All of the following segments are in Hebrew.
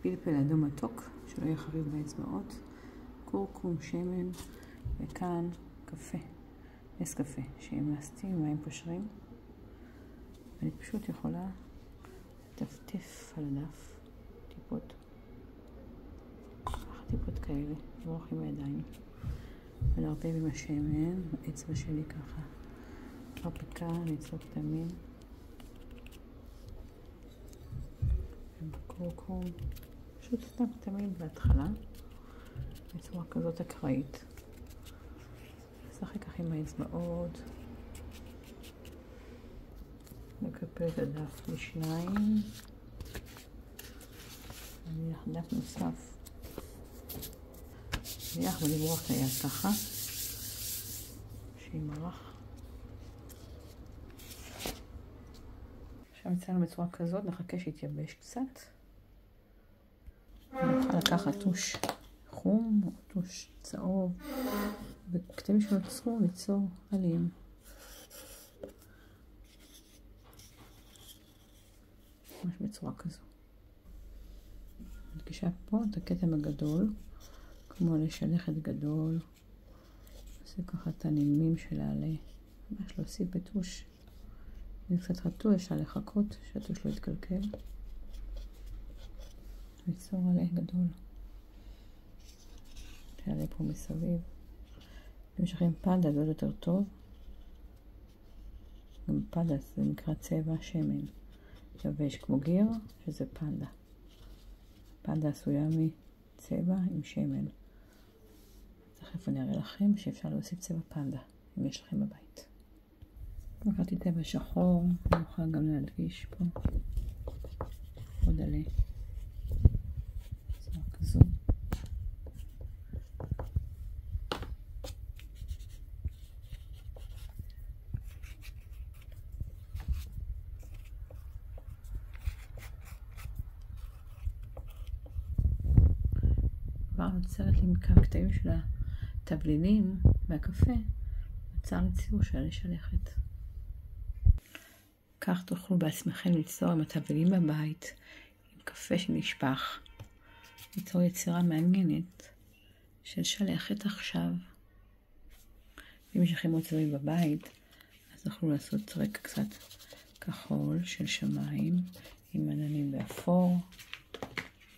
פלפל אדום מתוק, שלא יהיה חריף באצבעות, קורקום, שמן, וכאן קפה, נס קפה, שהמלסתי עם מים פושרים. אני פשוט יכולה לטפטף על הדף טיפות, טיפות כאלה, לברוח עם הידיים, ולהרפב עם השמן, האצבע שלי ככה, מרפיקה, ליצור קטמים, ובקורקום, פשוט סתם תמיד בהתחלה, בצורה כזאת אקראית. נשחק כך עם האצבעות, נקפל את הדף לשניים, נניח דף נוסף, נניח ולברוח את היד ככה, שימרח. עכשיו יצאנו בצורה כזאת, נחכה שיתייבש קצת. נוכל לקחת טוש חום או טוש צהוב, וכתבים שנוצרו ליצור עלים. ממש בצורה כזו. נדגישה פה את הכתם הגדול, כמו לשלכת גדול. עושה ככה את הנימים של העלה. ממש להוסיף בטוש. אם קצת חתוך, אפשר לחכות שהטוש לא יתקלקל. ליצור עלה גדול. שעלה פה מסביב. אם יש לכם פנדה זה עוד יותר טוב. גם פנדה זה נקרא צבע שמן. יבש כמו גיר, שזה פנדה. פנדה עשויה מצבע עם שמן. תכף אני אראה לכם שאפשר להוסיף צבע פנדה, אם יש לכם בבית. לקחתי צבע שחור, אני יכולה גם להדגיש פה. עוד עלה. צבע כזו. כבר נוצרת לי מקטעים של התבלינים מהקפה, נוצר לי ציור של שלכת. כך תוכלו בעצמכם ליצור עם התבלינים בבית, עם קפה שנשפך, ליצור יצירה מעניינת של שלכת עכשיו. אם יש לכם עוד צבעים בבית, אז תוכלו לעשות רקע קצת כחול של שמיים, עם עננים באפור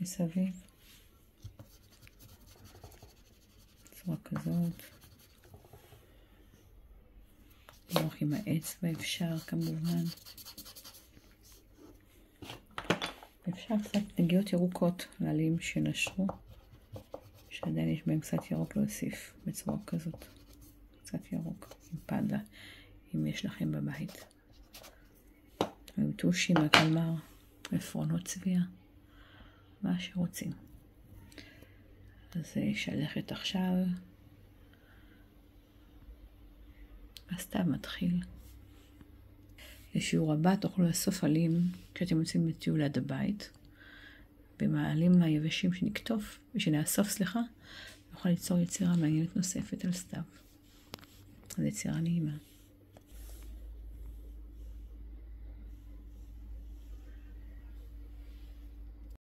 מסביב. בצורה כזאת. לרוח עם האצבע אפשר כמובן. אפשר קצת נגיעות ירוקות לעלים שנשרו, שעדיין יש בהם קצת ירוק להוסיף בצורה כזאת. קצת ירוק עם פנדה, אם יש לכם בבית. עם טושים, הקלמר, עפרונות צביה, מה שרוצים. אז שלכת עכשיו. הסתיו מתחיל. לשיעור הבא תוכלו לאסוף עלים כשאתם יוצאים לטיול ליד הבית. במעלים היבשים שנאסוף, נוכל ליצור יצירה מעניינת נוספת על סתיו. אז יצירה נעימה.